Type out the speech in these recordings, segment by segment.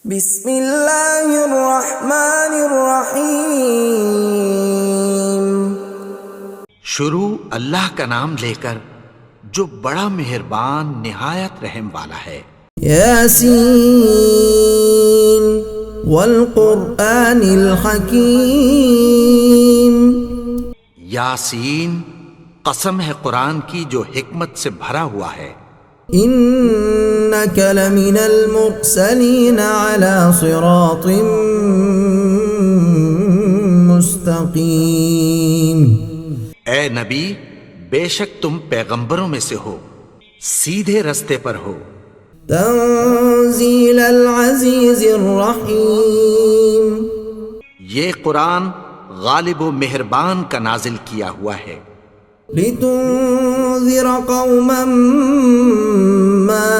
بسم اللہ الرحمن الرحیم۔ شروع اللہ کا نام لے کر جو بڑا مہربان نہایت رحم والا ہے۔ یاسین والقرآن الحکیم۔ یاسین، قسم ہے قرآن کی جو حکمت سے بھرا ہوا ہے۔ انک لمن المرسلین علی صراط مستقیم۔ اے نبی، بے شک تم پیغمبروں میں سے ہو، سیدھے رستے پر ہو۔ تنزیل العزیز الرحیم۔ یہ قرآن غالب و مہربان کا نازل کیا ہوا ہے۔ لتنذر قوما ما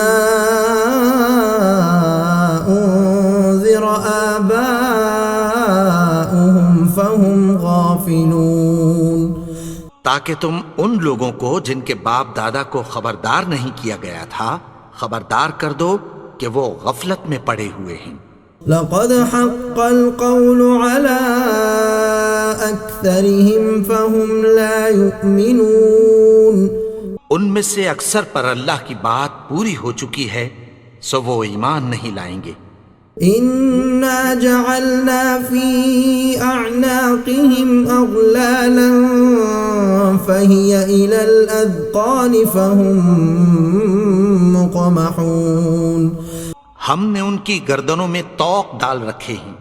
انذر آباؤهم فهم غافلون۔ تاکہ تم ان لوگوں کو جن کے باپ دادا کو خبردار نہیں کیا گیا تھا خبردار کر دو کہ وہ غفلت میں پڑے ہوئے ہیں۔ لقد حق القول على اکثرهم فهم لا يؤمنون۔ ان میں سے اکثر پر اللہ کی بات پوری ہو چکی ہے سو وہ ایمان نہیں لائیں گے۔ انا جعلنا في اعناقهم اغلالا فهي الى الاذقان فهم مقمحون۔ ہم نے ان کی گردنوں میں طوق ڈال رکھے ہیں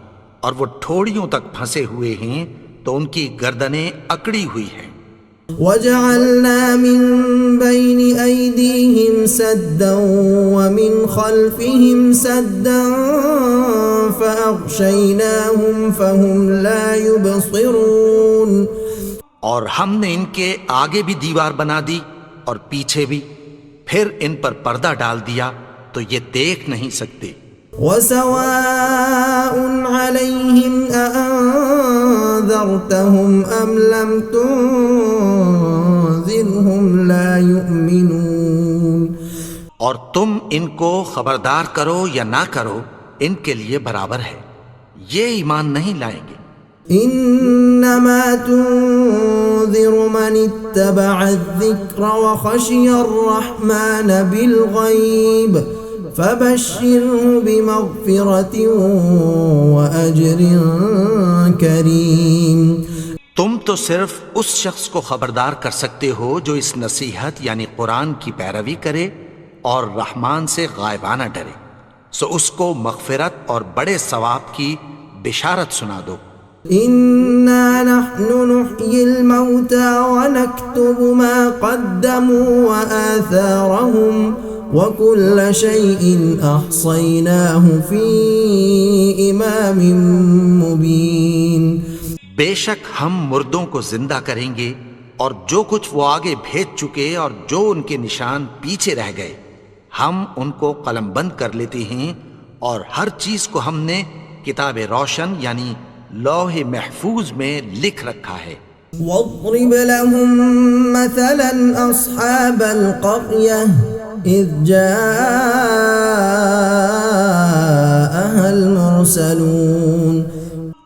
اور وہ ٹھوڑیوں تک پھنسے ہوئے ہیں تو ان کی گردنیں اکڑی ہوئی ہیں۔ وجعلنا من بين أيديهم سدا ومن خلفهم سدا فأغشيناهم فهم لا يبصرون۔ اور ہم نے ان کے آگے بھی دیوار بنا دی اور پیچھے بھی، پھر ان پر پردہ ڈال دیا تو یہ دیکھ نہیں سکتے۔ وسواء عليهم أأنذرتهم أم لم تنذرهم لا يؤمنون۔ اور تم ان کو خبردار کرو یا نہ کرو ان کے لیے برابر ہے، یہ ایمان نہیں لائیں گے۔ انما تنذر من اتبع الذکر وخشی الرحمن بالغیب فبشره بمغفرة وأجر کریم۔ تم تو صرف اس شخص کو خبردار کر سکتے ہو جو اس نصیحت یعنی قرآن کی پیروی کرے اور رحمان سے غائبانہ ڈرے، سو اس کو مغفرت اور بڑے ثواب کی بشارت سنا دو۔ انا نحن نحيي الموتى ونكتب ما قدموا وآثارهم وكل شيء احصيناه في امام مبين۔ بے شک ہم مردوں کو زندہ کریں گے اور جو کچھ وہ آگے بھیج چکے اور جو ان کے نشان پیچھے رہ گئے ہم ان کو قلم بند کر لیتے ہیں، اور ہر چیز کو ہم نے کتاب روشن یعنی لوح محفوظ میں لکھ رکھا ہے۔ واضرب لهم مثلا اصحاب القرية اذ جاءها المرسلون۔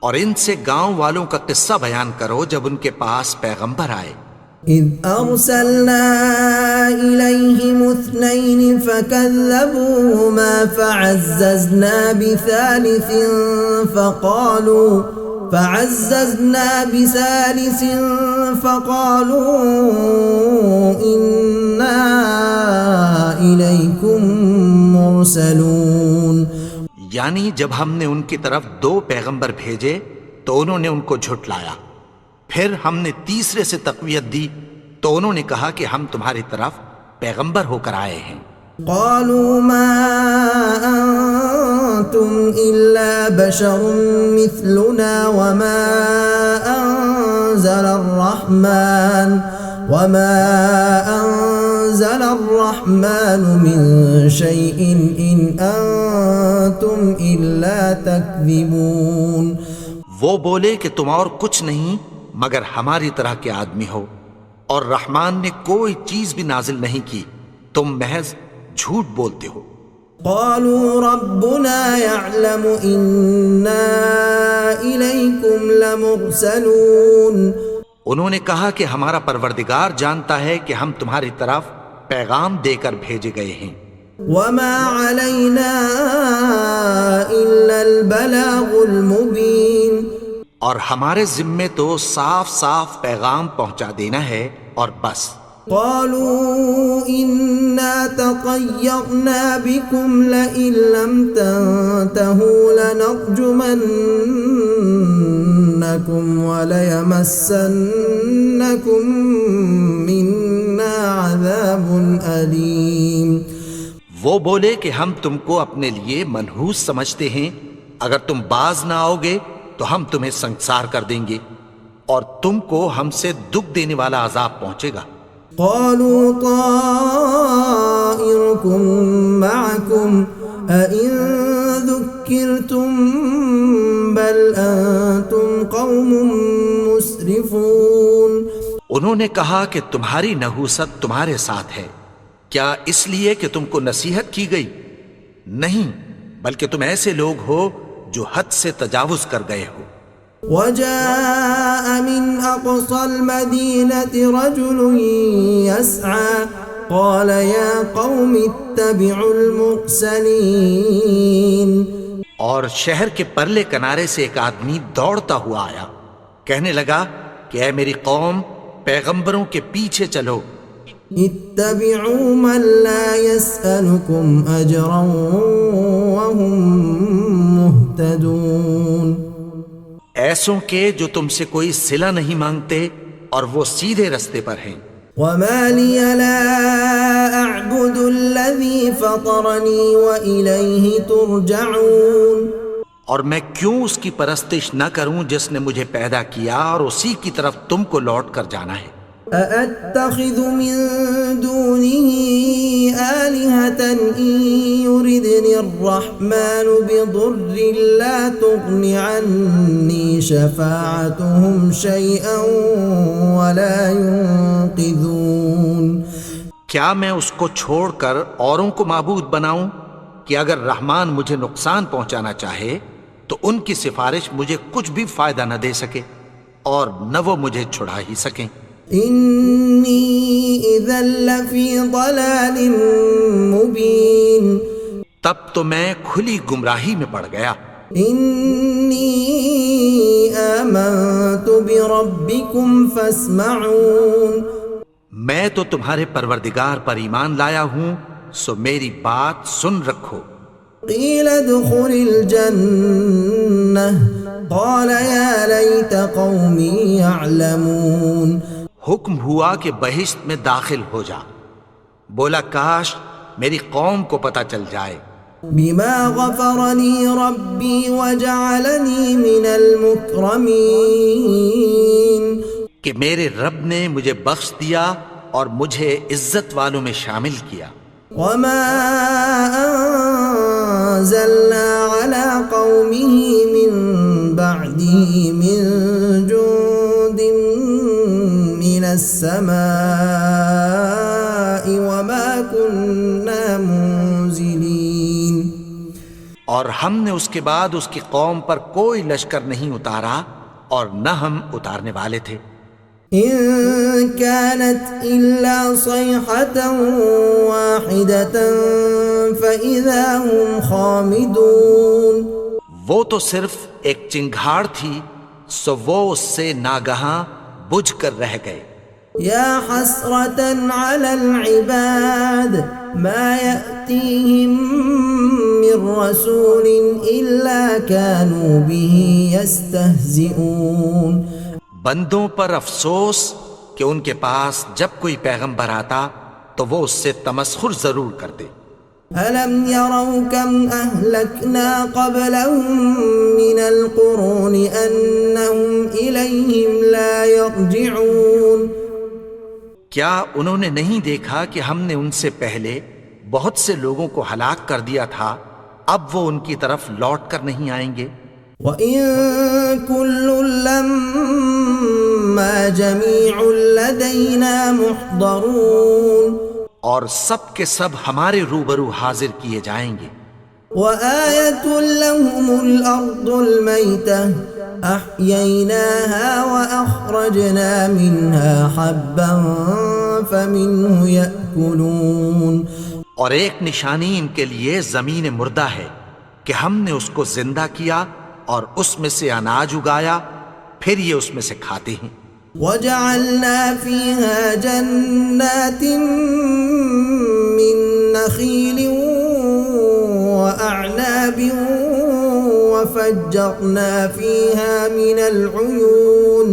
اور ان سے گاؤں والوں کا قصہ بیان کرو جب ان کے پاس پیغمبر آئے۔ اذ ارسلنا الیہم اثنین فکذبوہما فعززنا بثالث فقالوا انا الیکم مرسلون۔ یعنی جب ہم نے ان کی طرف 2 پیغمبر بھیجے تو انہوں نے ان کو جھٹلایا، پھر ہم نے تیسرے سے تقویت دی تو انہوں نے کہا کہ ہم تمہاری طرف پیغمبر ہو کر آئے ہیں۔ قالوا ما انتم الا بشر مثلنا وما انزل الرحمن من شيء ان انتم الا تكذبون۔ وہ بولے کہ تم اور کچھ نہیں مگر ہماری طرح کے آدمی ہو، اور رحمان نے کوئی چیز بھی نازل نہیں کی، تم محض جھوٹ بولتے ہو۔ قالوا ربنا يعلم إنا إليكم لمرسلون. انہوں نے کہا کہ ہمارا پروردگار جانتا ہے کہ ہم تمہاری طرف پیغام دے کر بھیجے گئے ہیں. وما علينا إلا البلاغ المبين. اور ہمارے ذمے تو صاف صاف پیغام پہنچا دینا ہے اور بس. قالوا إنا تطيرنا بكم لئن لم تنتهوا لنرجمنكم وليمسنكم منا عذاب أليم. وہ بولے کہ ہم تم کو اپنے لیے منحوس سمجھتے ہیں، اگر تم باز نہ آؤ گے تو ہم تمہیں سنگسار کر دیں گے اور تم کو ہم سے دکھ دینے والا عذاب پہنچے گا. قالوا طائركم معكم أئن ذكرتم بل أنتم قوم مسرفون. انہوں نے کہا کہ تمہاری نحوست تمہارے ساتھ ہے، کیا اس لیے کہ تم کو نصیحت کی گئی؟ نہیں، بلکہ تم ایسے لوگ ہو جو حد سے تجاوز کر گئے ہو. وجاء من أقصى المدينة رجل يسعى قال يا قوم اتبعوا المرسلين. اور شہر کے پرلے کنارے سے ایک آدمی دوڑتا ہوا آیا، کہنے لگا کہ اے میری قوم، پیغمبروں کے پیچھے چلو. اتبعوا من لا يسألكم أجرا وهم مهتدون. ایسوں کے جو تم سے کوئی صلہ نہیں مانگتے اور وہ سیدھے رستے پر ہیں. وما لي لا أعبد الذي فطرني وإليه ترجعون. اور میں کیوں اس کی پرستش نہ کروں جس نے مجھے پیدا کیا اور اسی کی طرف تم کو لوٹ کر جانا ہے. أأتخذ من دونه آلهة إن يردني الرحمن بضر لا تغن عني شفاعتهم شيئا ولا ينقذون. کیا میں اس کو چھوڑ کر اوروں کو معبود بناؤں کہ اگر رحمان مجھے نقصان پہنچانا چاہے تو ان کی سفارش مجھے کچھ بھی فائدہ نہ دے سکے اور نہ وہ مجھے چھڑا ہی سکیں. انی اذا لفی ضلال مبین. تب تو میں کھلی گمراہی میں پڑ گیا. انی آمنت بربکم فاسمعون. میں تو تمہارے پروردگار پر ایمان لایا ہوں، سو میری بات سن رکھو. قیل ادخل الجنہ قال یا لیت قومی یعلمون. حکم ہوا کہ بہشت میں داخل ہو جا. بولا کاش میری قوم کو پتہ چل جائے. بما غفرنی ربی وجعلنی من المکرمین. کہ میرے رب نے مجھے بخش دیا اور مجھے عزت والوں میں شامل کیا. وما انزلنا على قومه من بعده من جند من السماء وما كنا منزلين. اور ہم نے اس کے بعد اس کی قوم پر کوئی لشکر نہیں اتارا اور نہ ہم اتارنے والے تھے. إن كانت إلا صيحة واحدة فإذا هم خامدون. وہ تو صرف ایک چنگھاڑ تھی، سو وہ اس سے ناگہاں بجھ کر رہ گئے. يا حسرة على العباد ما يأتيهم من رسول إلا كانوا به يستهزئون. بندوں پر افسوس کہ ان کے پاس جب کوئی پیغمبر آتا تو وہ اس سے تمسخر ضرور کرتے. أَلَمْ يَرَوْا كَمْ أَهْلَكْنَا قَبْلَهُمْ مِنَ الْقُرُونِ أَنَّهُمْ إِلَيْهِمْ لَا يَرْجِعُونَ. کیا انہوں نے نہیں دیکھا کہ ہم نے ان سے پہلے بہت سے لوگوں کو ہلاک کر دیا تھا، اب وہ ان کی طرف لوٹ کر نہیں آئیں گے. وَإِن كُلٌّ لَّمَّا جَمِيعٌ لَّدَيْنَا مُحْضَرُونَ. اور سب کے سب ہمارے روبرو حاضر کیے جائیں گے۔ وآية لهم الأرض الميتة أحييناها وأخرجنا منها حبا فمنه يأكلون، اور ایک نشانی ان کے لیے زمین مردہ ہے کہ ہم نے اس کو زندہ کیا اور اس میں سے اناج اگایا، پھر یہ اس میں سے کھاتے ہیں۔ وجعلنا فيها جنات من نخيل وأعناب وفجرنا فيها من العيون،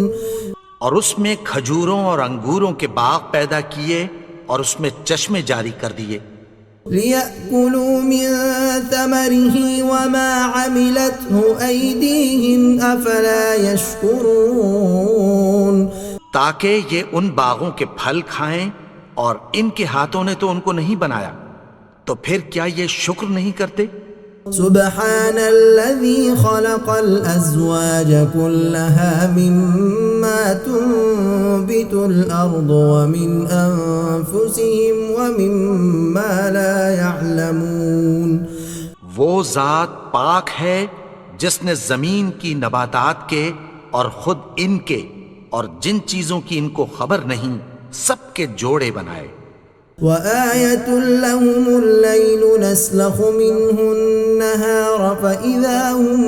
اور اس میں کھجوروں اور انگوروں کے باغ پیدا کیے اور اس میں چشمے جاری کر دیے، ليأكلوا من ثمره وما عملته أيديهم أفلا يشكرون، تاکہ یہ ان باغوں کے پھل کھائیں اور ان کے ہاتھوں نے تو ان کو نہیں بنایا، تو پھر کیا یہ شکر نہیں کرتے؟ سبحان الذي خلق الأزواج كلها مما تنبت الأرض ومن أنفسهم ومما لا يعلمون، وہ ذات پاک ہے جس نے زمین کی نباتات کے اور خود ان کے اور جن چیزوں کی ان کو خبر نہیں سب کے جوڑے بنائے۔ وآية لهم الليل نسلخ منه النهار فإذا هم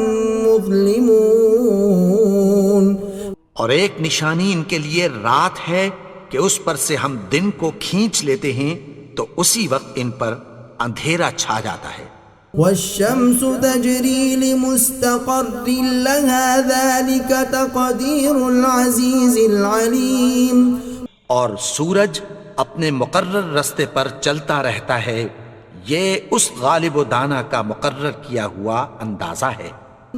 مظلمون، اور ایک نشانی ان کے لیے رات ہے کہ اس پر سے ہم دن کو کھینچ لیتے ہیں تو اسی وقت ان پر اندھیرا چھا جاتا ہے۔ والشمس تجري لمستقر لها ذلك تقدير العزيز العليم، اور سورج اپنے مقرر رستے پر چلتا رہتا ہے، یہ اس غالب و دانا کا مقرر کیا ہوا اندازہ ہے۔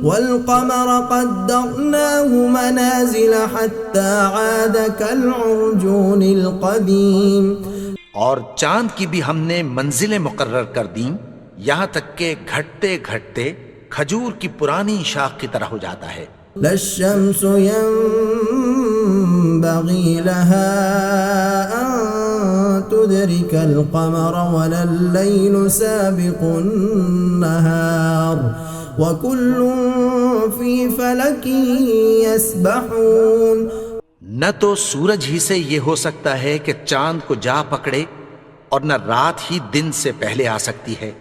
والقمر قدرناه منازل حتى عاد كالعرجون القديم، اور چاند کی بھی ہم نے منزلیں مقرر کر دیں یہاں تک کہ گھٹتے گھٹتے کھجور کی پرانی شاخ کی طرح ہو جاتا ہے۔ لا الشمس ينبغي لها أن تدرك القمر ولا الليل سابق النهار وكل في فلك يسبحون، نہ تو سورج ہی سے یہ ہو سکتا ہے کہ چاند کو جا پکڑے اور نہ رات ہی دن سے پہلے آ سکتی ہے،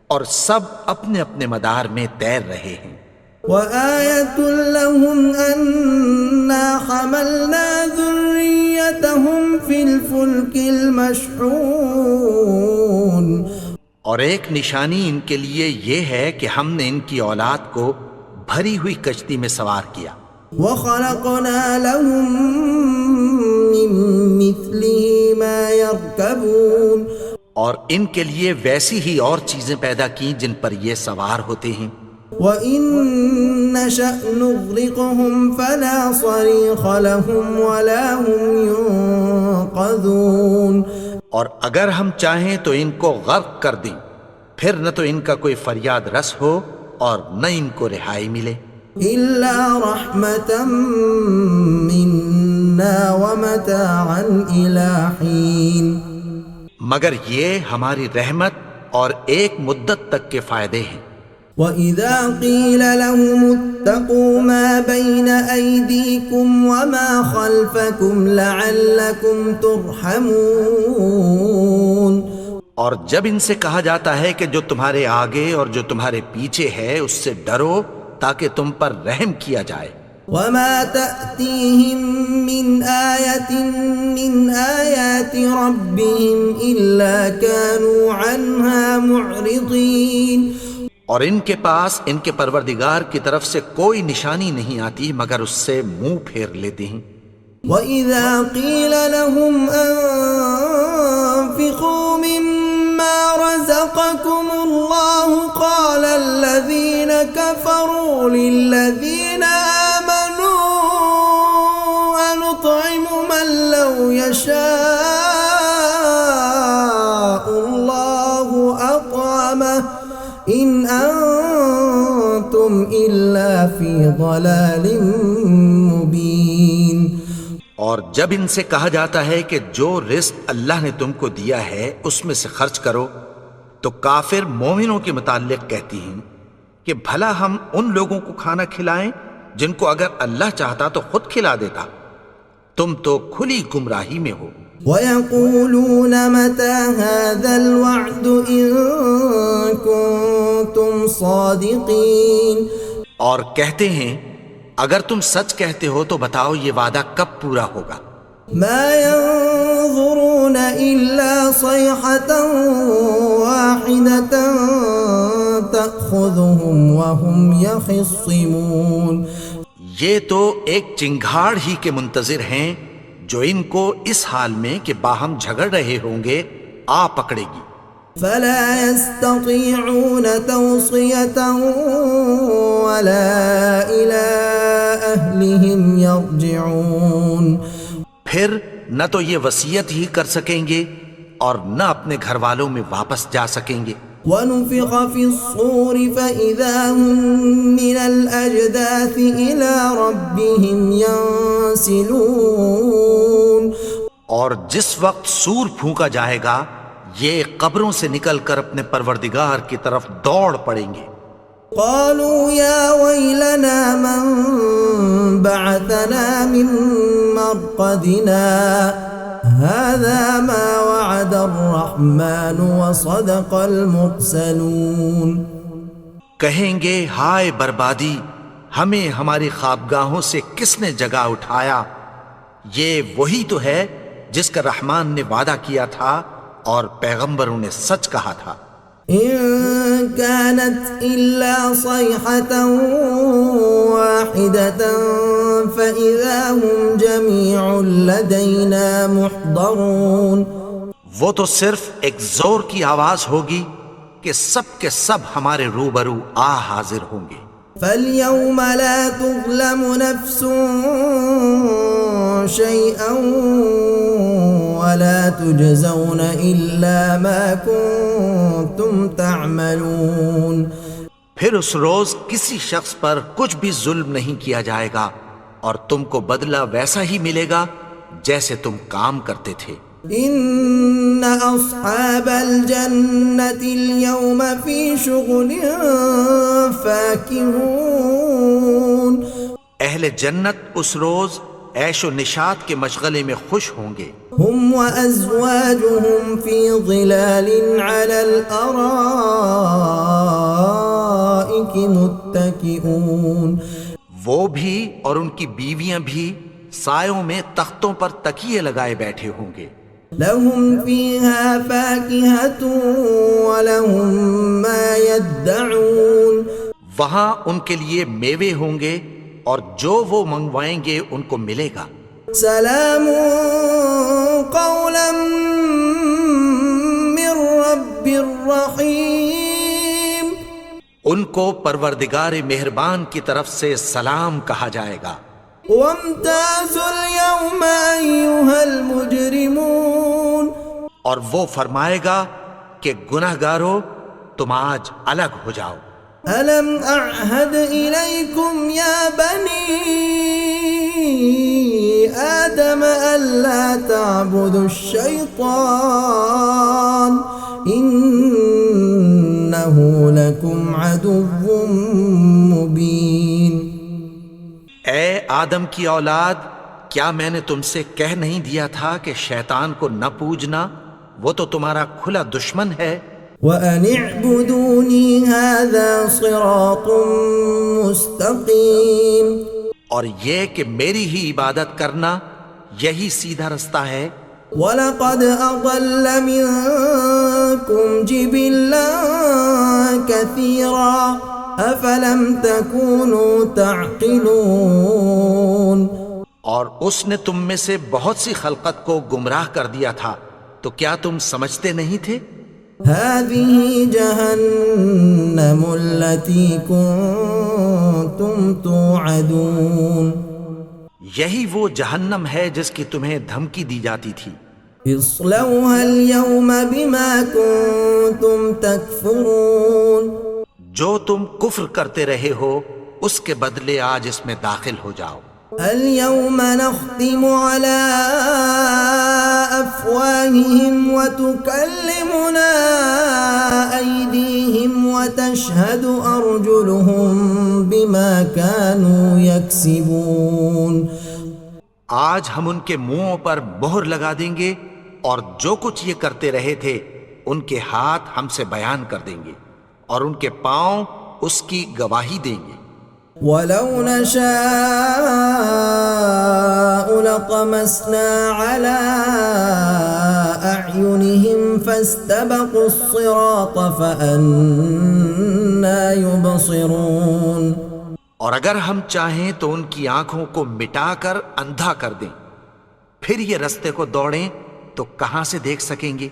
اور سب اپنے اپنے مدار میں تیر رہے ہیں۔ وآية لهم أنا حملنا ذريتهم في الفلك المشحون، اور ایک نشانی ان کے لیے یہ ہے کہ ہم نے ان کی اولاد کو بھری ہوئی کشتی میں سوار کیا، وخلقنا لهم من مثله ما يركبون، اور ان کے لیے ویسی ہی اور چیزیں پیدا کی جن پر یہ سوار ہوتے ہیں۔ وَإِن نَّشَأْ نُغْرِقْهُمْ فَلَا صَرِيخَ لَهُمْ وَلَا هُمْ يُنقَذُونَ، اور اگر ہم چاہیں تو ان کو غرق کر دیں، پھر نہ تو ان کا کوئی فریاد رس ہو اور نہ ان کو رہائی ملے۔ إِلَّا رَحْمَةً مِّنَّا وَمَتَاعًا إِلَىٰ حِينٍ، مگر یہ ہماری رحمت اور ایک مدت تک کے فائدے ہیں۔ وَإِذَا قِيلَ لَهُمُ اتَّقُوا مَا بَيْنَ أَيْدِيكُمْ وَمَا خَلْفَكُمْ لَعَلَّكُمْ تُرْحَمُونَ، اور جب ان سے کہا جاتا ہے کہ جو تمہارے آگے اور جو تمہارے پیچھے ہے اس سے ڈرو تاکہ تم پر رحم کیا جائے۔ وَمَا تَأْتِيهِم مِّنْ آيَةٍ مِّنْ آيَاتِ رَبِّهِمْ إِلَّا كَانُوا عَنْهَا مُعْرِضِينَ، اور ان کے پاس ان کے پروردگار کی طرف سے کوئی نشانی نہیں آتی مگر اس سے منہ پھیر لیتے ہیں۔ وَإِذَا قِيلَ لَهُمْ أَنفِقُوا مِمَّا رَزَقَكُمُ اللَّهُ قَالَ الَّذِينَ كَفَرُوا لِلَّذِينَ آمَنُوا أَنُطْعِمُ مَن لَّوْ يَشَاءُ اللَّهُ أَطْعَمَهُ إِنْ أَنْتُمْ إِلَّا فِي ضَلَالٍ مُبِينٍ، اور اور جب ان سے کہا جاتا ہے کہ جو رزق اللہ نے تم کو دیا ہے اس میں سے خرچ کرو، تو کافر مومنوں کے متعلق کہتی ہیں کہ بھلا ہم ان لوگوں کو کھانا کھلائیں جن کو اگر اللہ چاہتا تو خود کھلا دیتا، تم تو کھلی گمراہی میں ہو۔ وَيَقُولُونَ مَتَى هَذَا الْوَعْدُ إِن كُنتُمْ صَادِقِينَ، اور کہتے ہیں اگر تم سچ کہتے ہو تو بتاؤ یہ وعدہ کب پورا ہوگا۔ مَا يَنظُرُونَ إِلَّا صَيْحَةً وَاحِدَةً تَأْخُذُهُمْ وَهُمْ يَخِصِّمُونَ، یہ تو ایک چنگھاڑ ہی کے منتظر ہیں جو ان کو اس حال میں کہ باہم جھگڑ رہے ہوں گے آ پکڑے گی۔ فَلَا يَسْتَطِيعُونَ تَوْصِيَةً وَلَا إِلَىٰ أَهْلِهِمْ يَرْجِعُونَ، پھر نہ تو یہ وصیت ہی کر سکیں گے اور نہ اپنے گھر والوں میں واپس جا سکیں گے۔ وَنُفِخَ فِي الصُّورِ فَإِذَا هُم مِّنَ الْأَجْدَاثِ إِلَىٰ رَبِّهِمْ يَنسِلُونَ، اور جس وقت سور پھونکا جائے گا یہ قبروں سے نکل کر اپنے پروردگار کی طرف دوڑ پڑیں گے۔ قالوا يا ويلنا من بعثنا من مرقدنا هذا ما وعد الرحمن وصدق المرسلون، کہیں گے ہائے بربادی، ہمیں ہماری خوابگاہوں سے کس نے جگا اٹھایا، یہ وہی تو ہے جس کا رحمان نے وعدہ کیا تھا اور پیغمبروں نے سچ کہا تھا۔ إن كانت إلا صيحة واحدة فإذا هم جميع لدينا محضرون، وہ تو صرف ایک زور کی آواز ہوگی کہ سب کے سب ہمارے روبرو آ حاضر ہوں گے۔ فَالْيَوْمَ لَا تُظْلَمُ نَفْسٌ شَيْئًا وَلَا تُجْزَوْنَ إِلَّا مَا كُنتُمْ تَعْمَلُونَ، پھر اس روز کسی شخص پر کچھ بھی ظلم نہیں کیا جائے گا اور تم کو بدلہ ویسا ہی ملے گا جیسے تم کام کرتے تھے۔ إِنَّ أَصْحَابَ الْجَنَّةِ الْيَوْمَ فِي شُغُلٍ فَاكِهُونَ، اہل جنت اس روز عیش و نشاط کے مشغلے میں خوش ہوں گے۔ هُمْ وَأَزْوَاجُهُمْ فِي ظِلَالٍ عَلَى الْأَرَائِكِ مُتَّكِئُونَ، وہ بھی اور ان کی بیویاں بھی سایوں میں تختوں پر تکیے لگائے بیٹھے ہوں گے۔ لَهُمْ فِيهَا فَاكِهَةٌ وَلَهُمْ مَا يَدَّعُونَ، وہاں ان کے لیے میوے ہوں گے اور جو وہ منگوائیں گے ان کو ملے گا۔ سلام قولا من رب الرحیم، ان کو پروردگار مہربان کی طرف سے سلام کہا جائے گا۔ وامتازوا اليوم أيها المجرمون، اور وہ فرمائے گا کہ گناہگارو تم آج الگ ہو جاؤ۔ ألم أعهد إليكم يا بني آدم ألا تعبدوا الشيطان إنه لكم عدو مبين۔ اے آدم کی اولاد، کیا میں نے تم سے کہہ نہیں دیا تھا کہ شیطان کو نہ پوجنا، وہ تو تمہارا کھلا دشمن ہے۔ وَأَنِ اعْبُدُونِي هَذَا صِرَاطٌ مُسْتَقِيمٌ، اور یہ کہ میری ہی عبادت کرنا یہی سیدھا رستہ ہے۔ وَلَقَدْ أَضَلَّ مِنكُمْ جِبِلًّا كَثِيرًا أَفَلَمْ تَكُونُوا تَعْقِلُونَ، اور اس نے تم میں سے بہت سی خلقت کو گمراہ کر دیا تھا، تو کیا تم سمجھتے نہیں تھے؟ هَذِهِ جَهَنَّمُ الَّتِي كُنتُمْ تُوعَدُونَ، یہی وہ جہنم ہے جس کی تمہیں دھمکی دی جاتی تھی۔ اصْلَوْهَا الْيَوْمَ بِمَا كُنتُمْ تَكْفُرُونَ، جو تم کفر کرتے رہے ہو اس کے بدلے آج اس میں داخل ہو جاؤ۔ اليوم نختم على أفواههم وتكلمنا أيديهم وتشهد أرجلهم بما كانوا يكسبون. آج ہم ان کے منہوں پر مہر لگا دیں گے اور جو کچھ یہ کرتے رہے تھے ان کے ہاتھ ہم سے بیان کر دیں گے اور ان کے پاؤں اس کی گواہی دیں گے. وَلَوْ نَشَاءُ لَطَمَسْنَا عَلَىٰ أَعْيُنِهِمْ فَاسْتَبَقُوا الصِّرَاطَ فَأَنَّىٰ يُبْصِرُونَ. اور اگر ہم چاہیں تو ان کی آنکھوں کو مٹا کر اندھا کر دیں، پھر یہ رستے کو دوڑیں تو کہاں سے دیکھ سکیں گے؟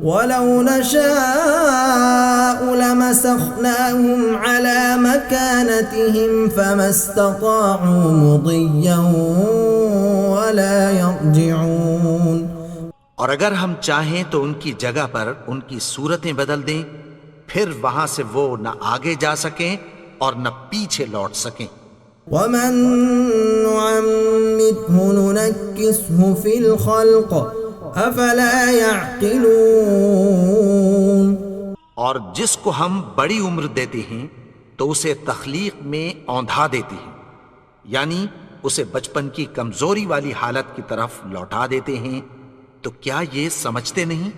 وَلَوْ نَشَاءُ لَمَسَخْنَاهُمْ عَلَىٰ مَكَانَتِهِمْ فَمَا اسْتَطَاعُوا مُضِيًّا وَلَا يَرْجِعُونَ. اور اگر ہم چاہیں تو ان کی جگہ پر ان کی صورتیں بدل دیں، پھر وہاں سے وہ نہ آگے جا سکیں اور نہ پیچھے لوٹ سکیں. وَمَن نُّعَمِّرْهُ نُنَكِّسْهُ فِي الْخَلْقِ أَفَلَا يَعْقِلُونَ. اور جس کو ہم بڑی عمر دیتے ہیں تو اسے تخلیق میں اوندھا دیتے ہیں، یعنی اسے بچپن کی کمزوری والی حالت کی طرف لوٹا دیتے ہیں، تو کیا یہ سمجھتے نہیں؟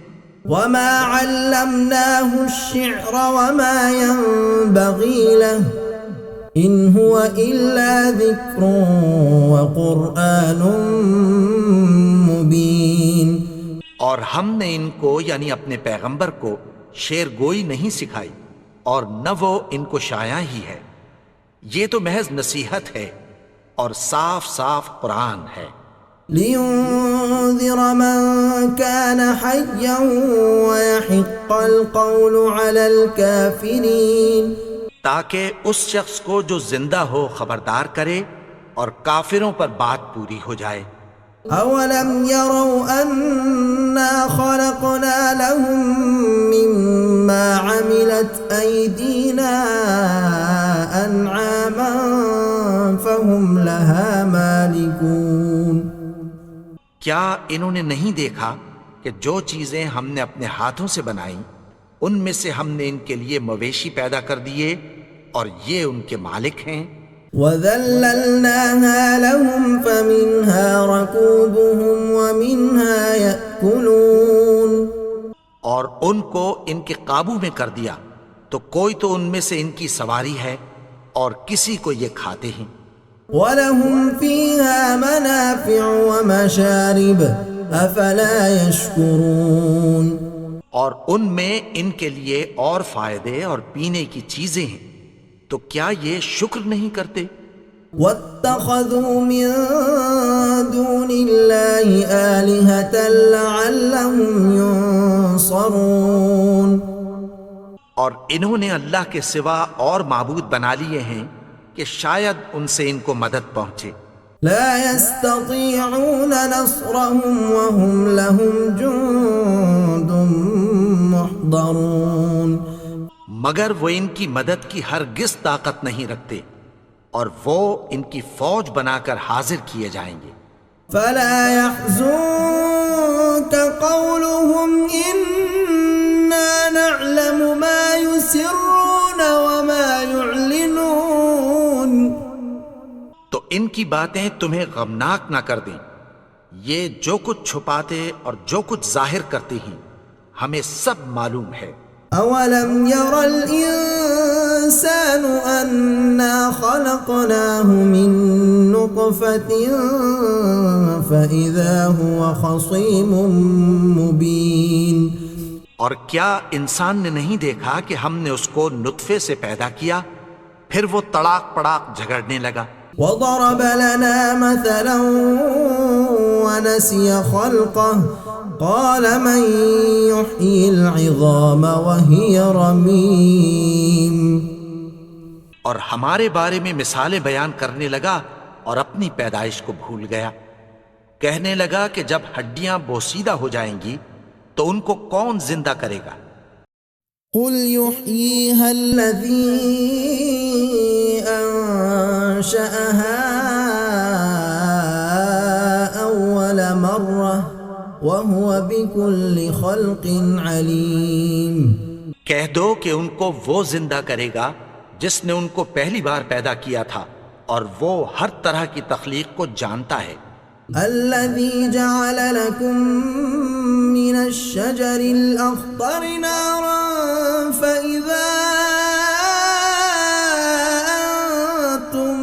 وَمَا عَلَّمْنَاهُ الشِّعْرَ وَمَا يَنبَغِي لَهُ إِنْ هُوَ إِلَّا ذِكْرٌ وَقُرْآنٌ مُبِينٌ. اور ہم نے ان کو یعنی اپنے پیغمبر کو شعر گوئی نہیں سکھائی اور نہ وہ ان کو شاعر ہی ہے، یہ تو محض نصیحت ہے اور صاف صاف قرآن ہے. لِيُنذِرَ مَن كَانَ حَيًّا وَيَحِقَّ الْقَوْلُ عَلَى الْكَافِرِينَ. تاکہ اس شخص کو جو زندہ ہو خبردار کرے اور کافروں پر بات پوری ہو جائے. أَوَلَمْ يَرَوْا أَنَّا خَلَقْنَا لَهُم مِّمَّا عَمِلَتْ أَيْدِينَا أَنْعَامًا فَهُمْ لَهَا مَالِكُونَ. کیا انہوں نے نہیں دیکھا کہ جو چیزیں ہم نے اپنے ہاتھوں سے بنائیں ان میں سے ہم نے ان کے لیے مویشی پیدا کر دیے اور یہ ان کے مالک ہیں. وَذَلَّلْنَاهَا لَهُمْ فَمِنْهَا رَكُوبُهُمْ وَمِنْهَا يَأْكُلُونَ. اور ان کو ان کے قابو میں کر دیا تو کوئی تو ان میں سے ان کی سواری ہے اور کسی کو یہ کھاتے ہیں. وَلَهُمْ فِيهَا مَنَافِعُ وَمَشَارِبُ أَفَلَا يَشْكُرُونَ. اور ان میں ان کے لیے اور فائدے اور پینے کی چیزیں ہیں، تو کیا یہ شکر نہیں کرتے؟ وَاتَّخَذُوا مِن دُونِ اللَّهِ آلِهَةً لَعَلَّهُمْ يُنصَرُونَ. اور انہوں نے اللہ کے سوا اور معبود بنا لیے ہیں کہ شاید ان سے ان کو مدد پہنچے. لا يستطيعون نصرهم وهم لهم جند محضرون. مگر وہ ان کی مدد کی ہرگز طاقت نہیں رکھتے اور وہ ان کی فوج بنا کر حاضر کیے جائیں گے. فلا يحزنك قولهم إنا نعلم ما يسرون وما يعلنون. تو ان کی باتیں تمہیں غمناک نہ کر دیں، یہ جو کچھ چھپاتے اور جو کچھ ظاہر کرتے ہیں ہمیں سب معلوم ہے. أولم ير الإنسان أنا خلقناه من نطفة فإذا هو خصيم مبين. اور کیا انسان نے نہیں دیکھا کہ ہم نے اس کو نطفے سے پیدا کیا پھر وہ تڑاک پڑاک جھگڑنے لگا. وضرب لنا مثلا ونسي خلقه قال من يحيي العظام وهي رميم. اور ہمارے بارے میں مثالیں بیان کرنے لگا اور اپنی پیدائش کو بھول گیا. کہنے لگا کہ جب ہڈیاں بوسیدہ ہو جائیں گی تو ان کو کون زندہ کرے گا؟ قل يحييها الذي أنشأها وهو بكل خلق عليم. کہہ دو کہ ان کو وہ زندہ کرے گا جس نے ان کو پہلی بار پیدا کیا تھا، اور وہ ہر طرح کی تخلیق کو جانتا ہے۔ الذي جعل لكم من الشجر الأخضر نارا فإذا أنتم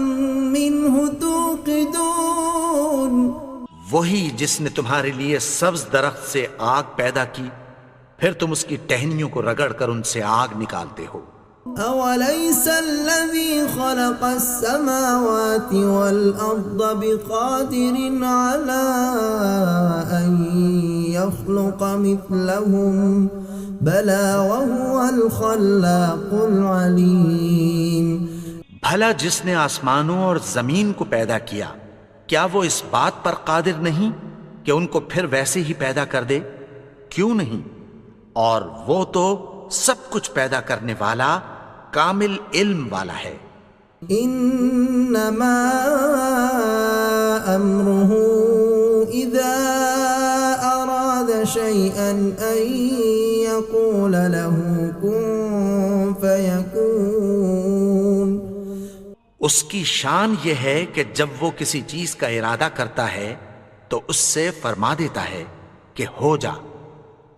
منه توقدون. وہی جس نے تمہارے لیے سبز درخت سے آگ پیدا کی، پھر تم اس کی ٹہنیوں کو رگڑ کر ان سے آگ نکالتے ہو۔ أوليس الذي خلق السماوات والأرض بقادر على أن يخلق مثلهم بلى وهو الخلاق العليم. بھلا جس نے آسمانوں اور زمین کو پیدا کیا، کیا وہ اس بات پر قادر نہیں کہ ان کو پھر ویسے ہی پیدا کر دے؟ کیوں نہیں؟ اور وہ تو سب کچھ پیدا کرنے والا، کامل علم والا ہے۔ انما امره اذا اراد شيئا ان يقول له كن فيكون. اس کی شان یہ ہے کہ جب وہ کسی چیز کا ارادہ کرتا ہے تو اس سے فرما دیتا ہے کہ ہو جا،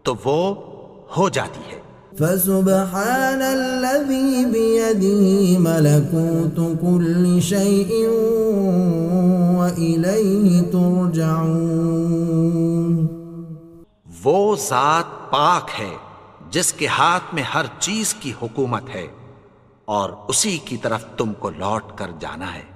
تو وہ ہو جاتی ہے۔ فسبحان الذي بيده ملكوت كل شيء وإليه ترجعون. وہ ذات پاک ہے جس کے ہاتھ میں ہر چیز کی حکومت ہے، اور اسی کی طرف تم کو لوٹ کر جانا ہے۔